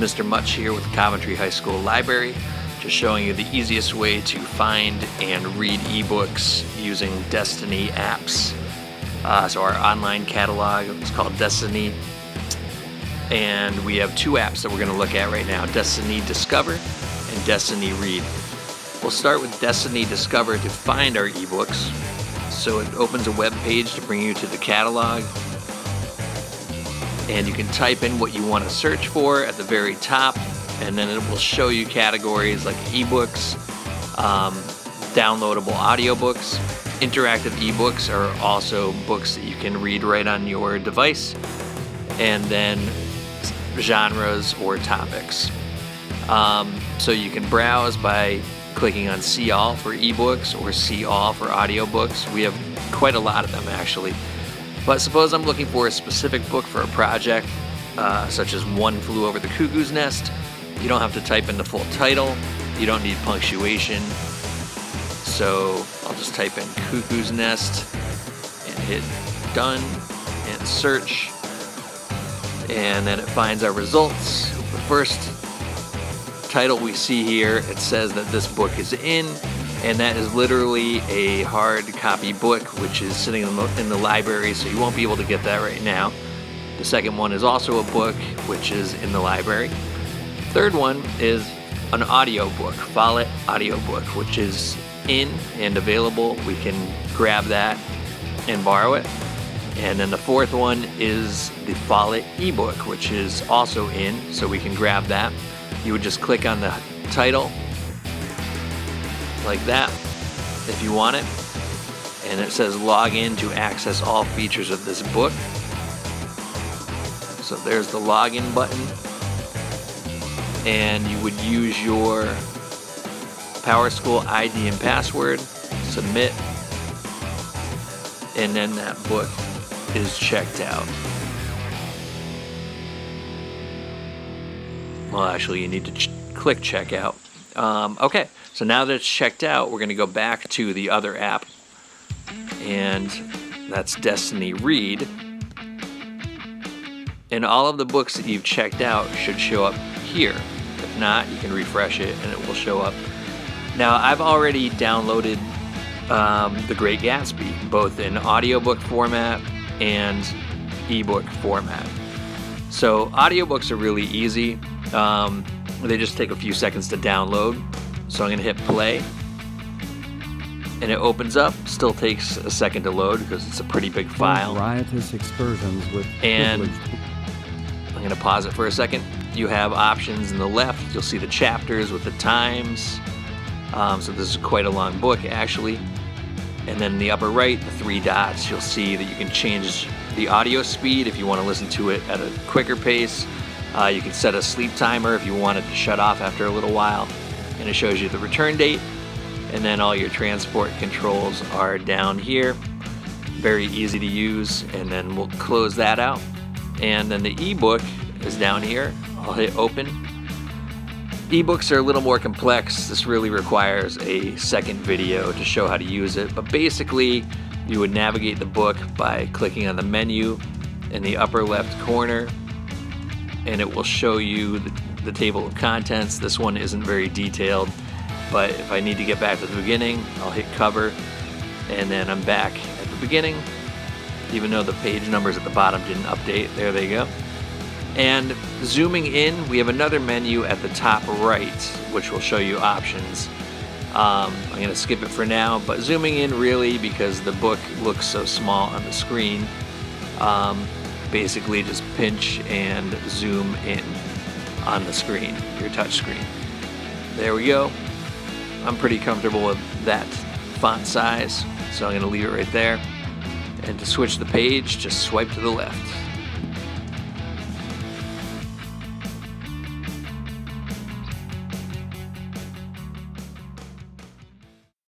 Mr. Mutch here with Coventry High School Library, just showing you the easiest way to find and read ebooks using Destiny apps. So our online catalog is called Destiny, and we have two apps that we're going to look at right now, Destiny Discover and Destiny Read. We'll start with Destiny Discover to find our ebooks. So it opens a web page to bring you to the catalog, and you can type in what you want to search for at the very top, and then it will show you categories like ebooks, downloadable audiobooks. Interactive ebooks are also books that you can read right on your device, and then genres or topics. So you can browse by clicking on See All for ebooks or See All for audiobooks. We have quite a lot of them actually. But suppose I'm looking for a specific book for a project, such as One Flew Over the Cuckoo's Nest. You don't have to type in the full title. You don't need punctuation. So I'll just type in Cuckoo's Nest and hit Done and search. And then it finds our results. The first title we see here, it says that this book is in, and that is literally a hard copy book which is sitting in the library, so you won't be able to get that right now. The second one is also a book which is in the library. Third one is an audiobook, Follett audiobook, which is in and available. We can grab that and borrow it. And then the fourth one is the Follett ebook, which is also in, so we can grab that. You would just click on the title like that if you want it, and it says log in to access all features of this book. So there's the login button, and you would use your PowerSchool ID and password, submit, and then that book is checked out. Well, actually, you need to click checkout. Okay, so now that it's checked out, we're going to go back to the other app, and that's Destiny Read. And all of the books that you've checked out should show up here. If not, you can refresh it and it will show up. Now, I've already downloaded The Great Gatsby, both in audiobook format and ebook format. So audiobooks are really easy. They just take a few seconds to download. So I'm going to hit play, and it opens up. Still takes a second to load because it's a pretty big file. Riotous excursions with and I'm going to pause it for a second. You have options in the left. You'll see the chapters with the times. So this is quite a long book actually. And then in the upper right, the three dots, you'll see that you can change the audio speed if you want to listen to it at a quicker pace. You can set a sleep timer if you want it to shut off after a little while. And it shows you the return date. And then all your transport controls are down here. Very easy to use. And then we'll close that out. And then the ebook is down here. I'll hit open. Ebooks are a little more complex. This really requires a second video to show how to use it. But basically, you would navigate the book by clicking on the menu in the upper left corner, and it will show you the table of contents. This one isn't very detailed, but if I need to get back to the beginning, I'll hit cover, and then I'm back at the beginning, even though the page numbers at the bottom didn't update. There they go. And zooming in, we have another menu at the top right, which will show you options. I'm going to skip it for now, but zooming in really, because the book looks so small on the screen, basically just pinch and zoom in on the screen, your touch screen. There we go. I'm pretty comfortable with that font size, so I'm going to leave it right there. And to switch the page, just swipe to the left.